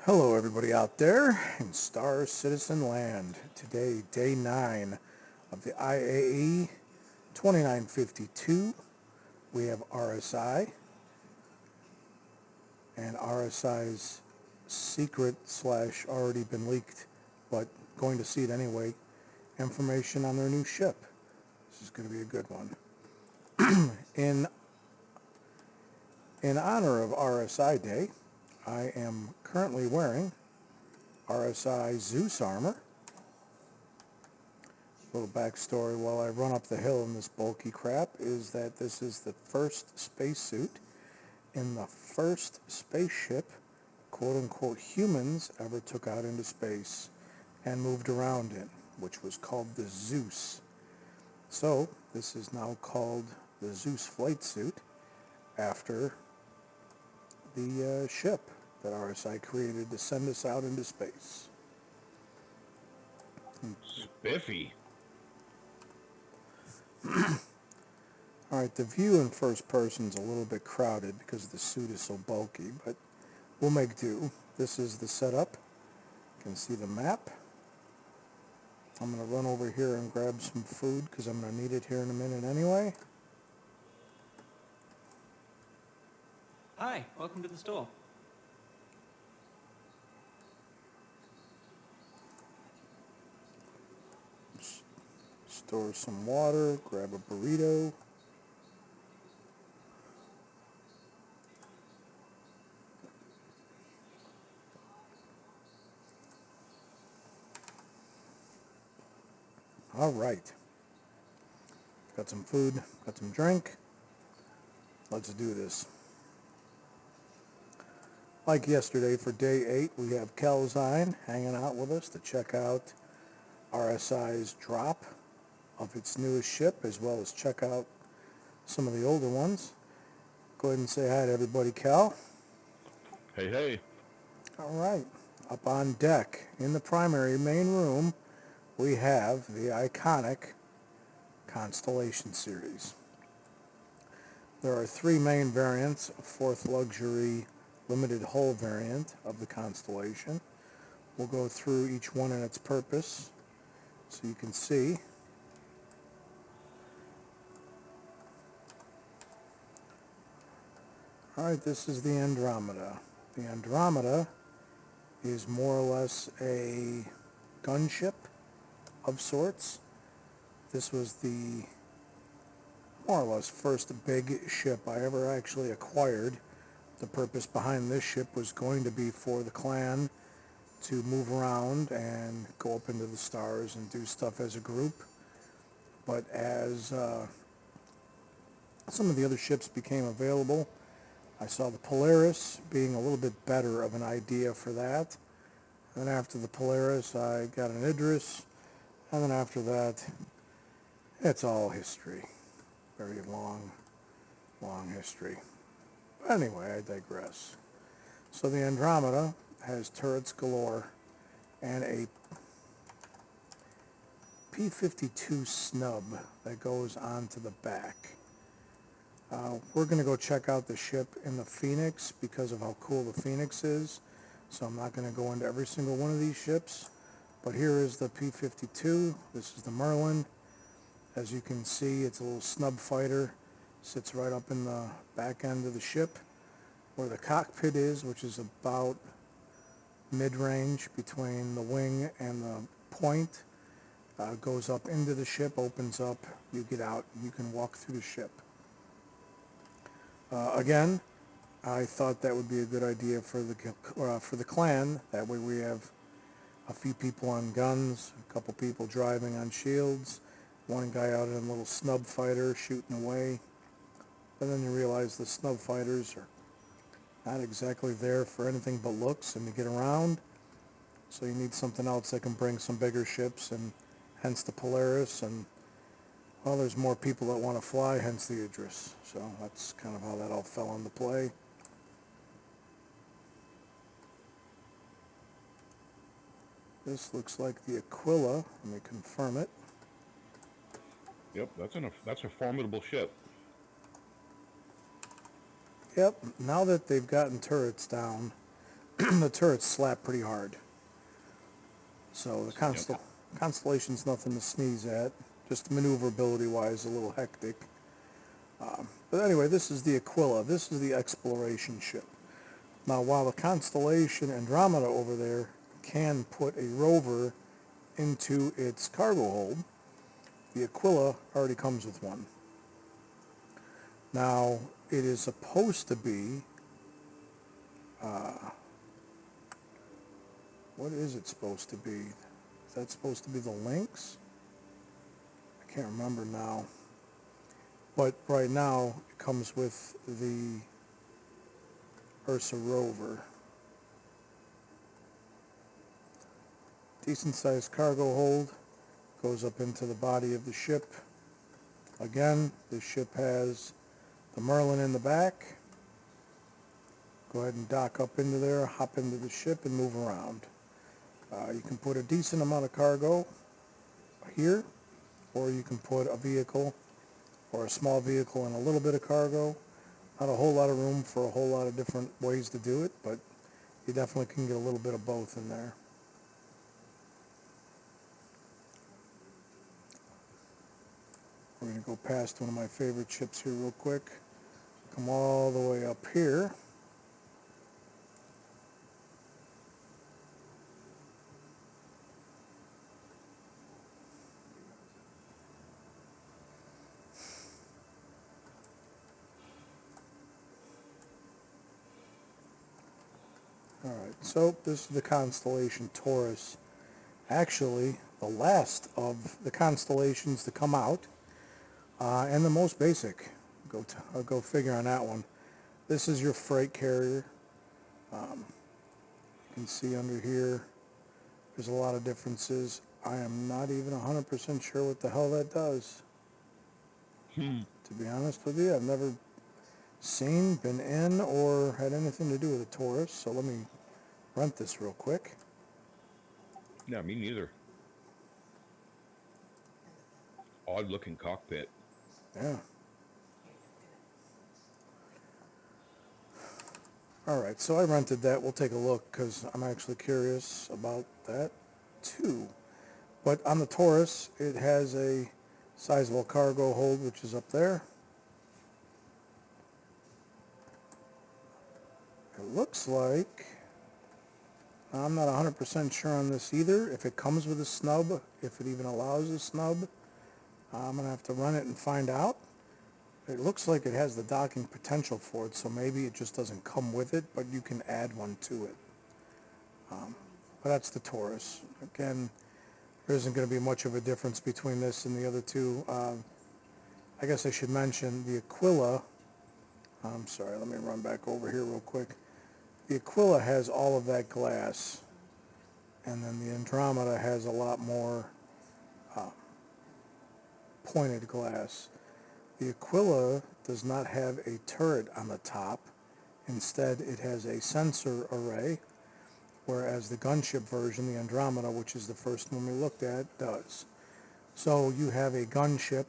Hello, everybody out there in Star Citizen Land. Today, day 9 of the IAE 2952. We have RSI, and RSI's secret slash already been leaked, but going to see it anyway, information on their new ship. This is going to be a good one. In honor of RSI Day, I am currently wearing RSI Zeus armor. Little backstory while I run up the hill in this bulky crap is that this is the first spacesuit in the first spaceship, quote-unquote, humans ever took out into space and moved around in, which was called the Zeus. So this is now called the Zeus flight suit after the ship that RSI created to send us out into space. Spiffy. All right, the view in first person is a little bit crowded because the suit is so bulky, but we'll make do. This is the setup. You can see the map. I'm going to run over here and grab some food because I'm going to need it here in a minute anyway. Hi, welcome to the store. Store some water, grab a burrito. All right. Got some food, got some drink. Let's do this. Like yesterday for day 8, we have Calzine hanging out with us to check out RSI's drop of its newest ship, as well as check out some of the older ones. Go ahead and say hi to everybody, Cal. Hey, hey. All right. Up on deck in the primary main room, we have the iconic Constellation series. There are 3 main variants, a 4th luxury limited hull variant of the Constellation. We'll go through each one and its purpose so you can see. All right, this is the Andromeda. The Andromeda is more or less a gunship of sorts. This was the more or less first big ship I ever actually acquired. The purpose behind this ship was going to be for the clan to move around and go up into the stars and do stuff as a group. But as some of the other ships became available, I saw the Polaris being a little bit better of an idea for that. And then after the Polaris, I got an Idris. And then after that, it's all history. Very long, long history. But anyway, I digress. So the Andromeda has turrets galore and a P-52 snub that goes onto the back. We're going to go check out the ship in the Phoenix because of how cool the Phoenix is. So I'm not going to go into every single one of these ships. But here is the P-52. This is the Merlin. As you can see, it's a little snub fighter. Sits right up in the back end of the ship where the cockpit is, which is about mid-range between the wing and the point. Goes up into the ship, opens up, you get out, and you can walk through the ship. Again, I thought that would be a good idea for the clan. That way we have a few people on guns, a couple people driving on shields, one guy out in a little snub fighter shooting away. But then you realize the snub fighters are not exactly there for anything but looks and to get around. So you need something else that can bring some bigger ships, and hence the Polaris. And well, there's more people that want to fly, hence the Idris. So that's kind of how that all fell into play. This looks like the Aquila. Let me confirm it. Yep, that's a formidable ship. Yep, now that they've gotten turrets down, the turrets slap pretty hard. So the Yep. Constellation's nothing to sneeze at. Just maneuverability-wise, a little hectic. But anyway, this is the Aquila. This is the exploration ship. Now, while the Constellation Andromeda over there can put a rover into its cargo hold, the Aquila already comes with one. Now, it is supposed to be, what is it supposed to be? Is that supposed to be the Lynx? I can't remember now. But right now, it comes with the Ursa rover. Decent sized cargo hold, goes up into the body of the ship. Again, this ship has the Merlin in the back. Go ahead and dock up into there, hop into the ship, and move around. You can put a decent amount of cargo here, or you can put a vehicle or a small vehicle and a little bit of cargo. Not a whole lot of room for a whole lot of different ways to do it, but you definitely can get a little bit of both in there. We're going to go past one of my favorite ships here real quick. Come all the way up here. Alright, so this is the Constellation Taurus. Actually, the last of the constellations to come out, and the most basic. I'll go figure on that one. This is your freight carrier. You can see under here, there's a lot of differences. I am not even 100% sure what the hell that does. To be honest with you, I've never seen, been in, or had anything to do with a Taurus, so let me rent this real quick. Yeah, me neither. Odd looking cockpit. Yeah. Alright, so I rented that. We'll take a look because I'm actually curious about that too. But on the Taurus, it has a sizable cargo hold, which is up there. It looks like, I'm not 100% sure on this either, if it comes with a snub, if it even allows a snub. I'm going to have to run it and find out. It looks like it has the docking potential for it, so maybe it just doesn't come with it, but you can add one to it. But that's the Taurus. Again, there isn't going to be much of a difference between this and the other two. I guess I should mention the Aquila. I'm sorry, let me run back over here real quick. The Aquila has all of that glass, and then the Andromeda has a lot more pointed glass. The Aquila does not have a turret on the top. Instead, it has a sensor array, whereas the gunship version, the Andromeda, which is the first one we looked at, does. So you have a gunship,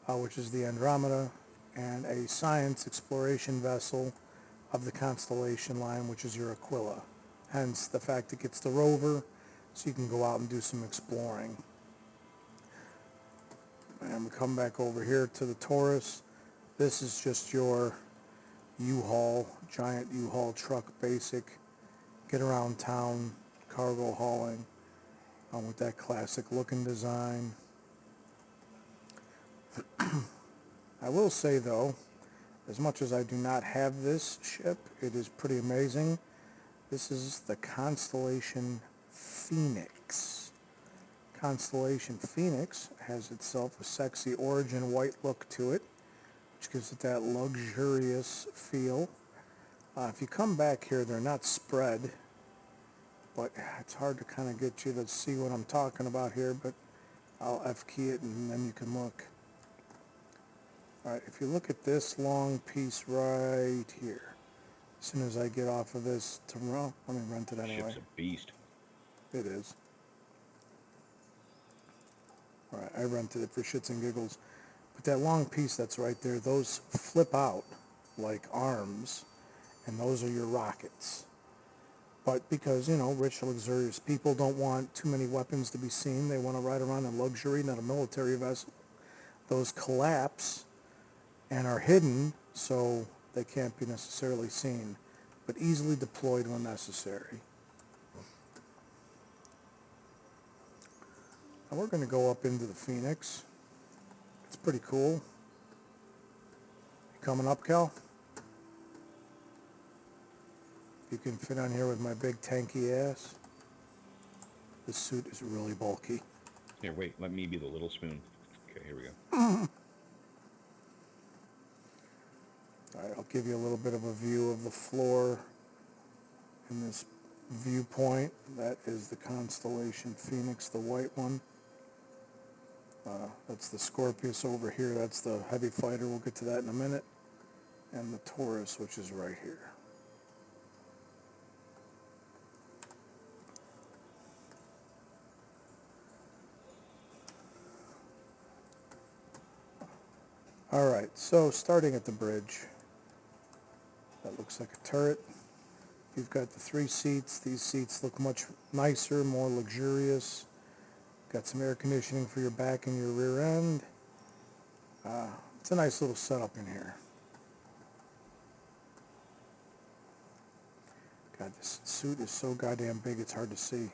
which is the Andromeda, and a science exploration vessel of the Constellation line, which is your Aquila. Hence the fact it gets the rover, so you can go out and do some exploring. And we come back over here to the Taurus. This is just your U-Haul, giant U-Haul truck, basic, get around town, cargo hauling, with that classic looking design. I will say though, as much as I do not have this ship, it is pretty amazing. This is the Constellation Phoenix. Constellation Phoenix has itself a sexy origin white look to it, which gives it that luxurious feel. If you come back here, they're not spread, but it's hard to kind of get you to see what I'm talking about here, but I'll F-key it and then you can look. Alright, if you look at this long piece right here, as soon as I get off of this tomorrow, let me rent it anyway. Ship's a beast. It is. Alright, I rented it for shits and giggles. But that long piece that's right there, those flip out like arms, and those are your rockets. But because, you know, rich, luxurious people don't want too many weapons to be seen, they want to ride around in luxury, not a military vessel. Those collapse and are hidden, so they can't be necessarily seen, but easily deployed when necessary. Now we're going to go up into the Phoenix. It's pretty cool. You coming up, Cal? You can fit on here with my big tanky ass. This suit is really bulky. Here, wait. Let me be the little spoon. Okay, here we go. All right, I'll give you a little bit of a view of the floor in this viewpoint. That is the constellation Phoenix, the white one. That's the Scorpius over here. That's the heavy fighter. We'll get to that in a minute. And the Taurus, which is right here. All right, so starting at the bridge, that looks like a turret. You've got the 3 seats. These seats look much nicer, more luxurious. Got some air conditioning for your back and your rear end. It's a nice little setup in here. God, this suit is so goddamn big it's hard to see.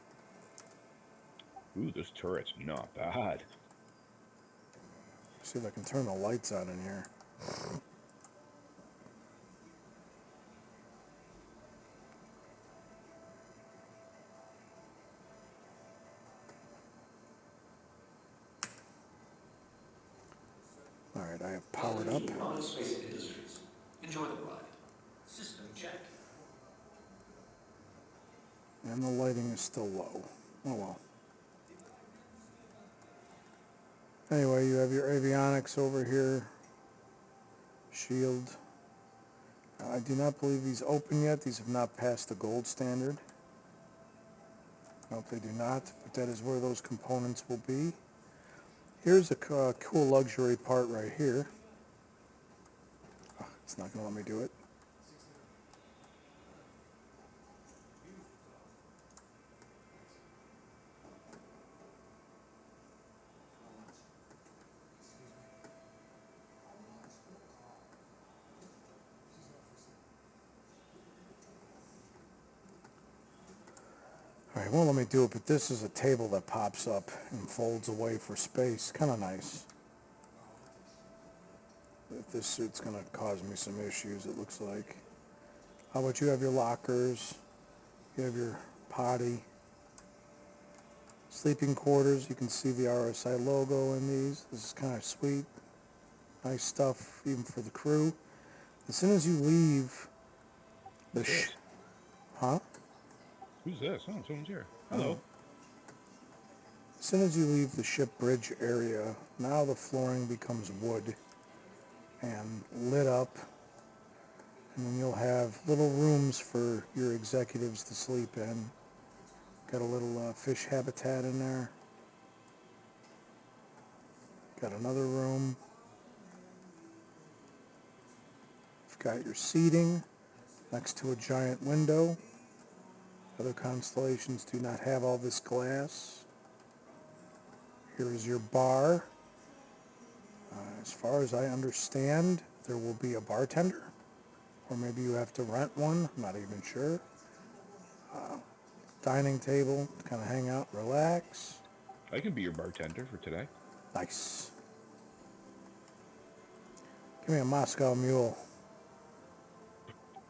Ooh, this turret's not bad. See if I can turn the lights on in here. All right, I have powered up. Space Industries. Enjoy the ride. System check. And the lighting is still low. Oh well. Anyway, you have your avionics over here. Shield. I do not believe these open yet. These have not passed the gold standard. Nope, they do not, but that is where those components will be. Here's a cool luxury part right here. Oh, it's not going to let me do it. All right, won't let me do it, but this is a table that pops up and folds away for space. Kind of nice. But this suit's going to cause me some issues, it looks like. How about you have your lockers, you have your potty, sleeping quarters. You can see the RSI logo in these. This is kind of sweet. Nice stuff, even for the crew. As soon as you leave the huh? Who's this? Oh, someone's here. Hello. As soon as you leave the ship bridge area, now the flooring becomes wood and lit up, and then you'll have little rooms for your executives to sleep in. Got a little fish habitat in there. Got another room. You've got your seating next to a giant window. Other constellations do not have all this glass. Here is your bar. As far as I understand, there will be a bartender, or maybe you have to rent one. I'm not even sure. Dining table to kind of hang out, relax. I can be your bartender for today. Nice. Give me a Moscow Mule.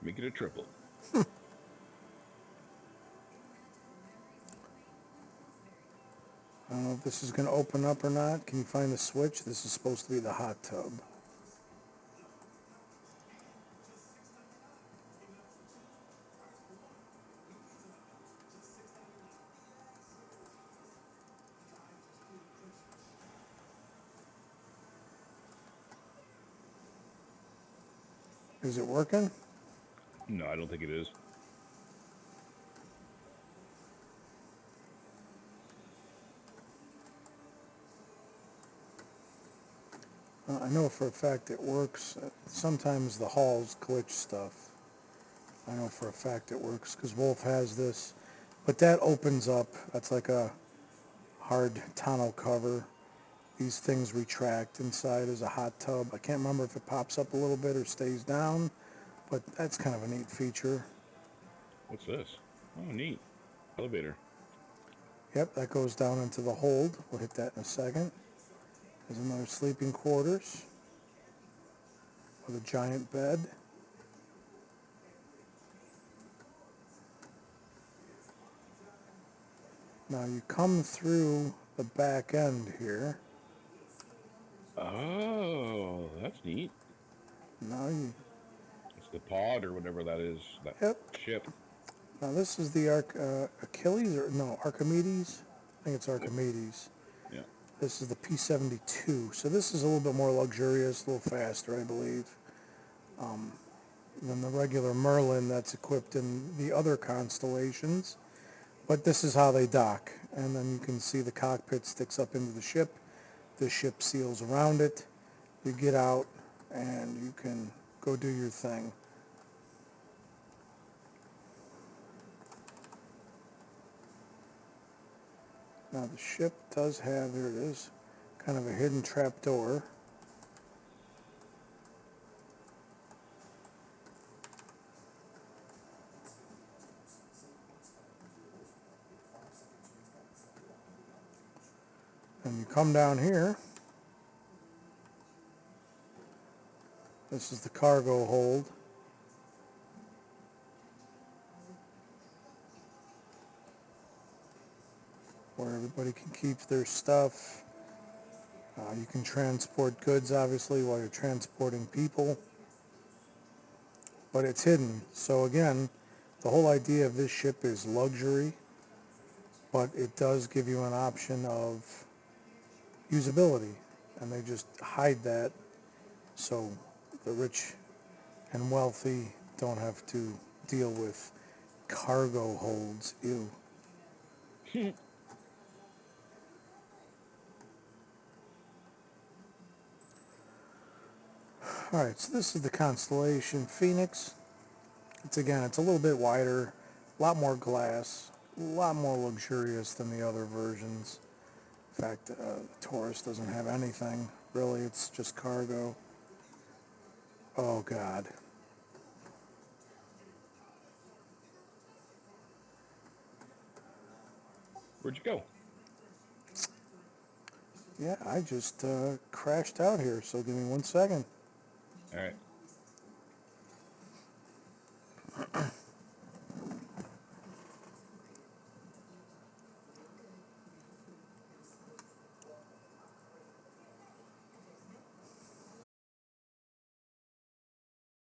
Make it a triple. I don't know if this is going to open up or not. Can you find the switch? This is supposed to be the hot tub. Is it working? No, I don't think it is. I know for a fact it works. Sometimes the halls glitch stuff. I know for a fact it works because Wolf has this. But that opens up. That's like a hard tonneau cover. These things retract. Inside is a hot tub. I can't remember if it pops up a little bit or stays down, but that's kind of a neat feature. What's this? Oh, neat. Elevator. Yep, that goes down into the hold. We'll hit that in a second. There's another sleeping quarters with a giant bed. Now you come through the back end here. Oh, that's neat. Now you, It's the pod or whatever that is. That yep. ship. Now this is the Achilles or no Archimedes. I think it's Yep. Archimedes. Yeah. This is the P-72. So this is a little bit more luxurious, a little faster, I believe, than the regular Merlin that's equipped in the other constellations. But this is how they dock. And then you can see the cockpit sticks up into the ship. The ship seals around it. You get out and you can go do your thing. Now the ship does have, there it is, kind of a hidden trap door. And you come down here. This is the cargo hold. Where everybody can keep their stuff. You can transport goods, obviously, while you're transporting people. But it's hidden. So again, the whole idea of this ship is luxury, but it does give you an option of usability. And they just hide that so the rich and wealthy don't have to deal with cargo holds. Ew. All right, so this is the Constellation Phoenix. It's a little bit wider, a lot more glass, a lot more luxurious than the other versions. In fact, the Taurus doesn't have anything, really. It's just cargo. Oh, God. Where'd you go? Yeah, I just crashed out here, so give me 1 second. All right.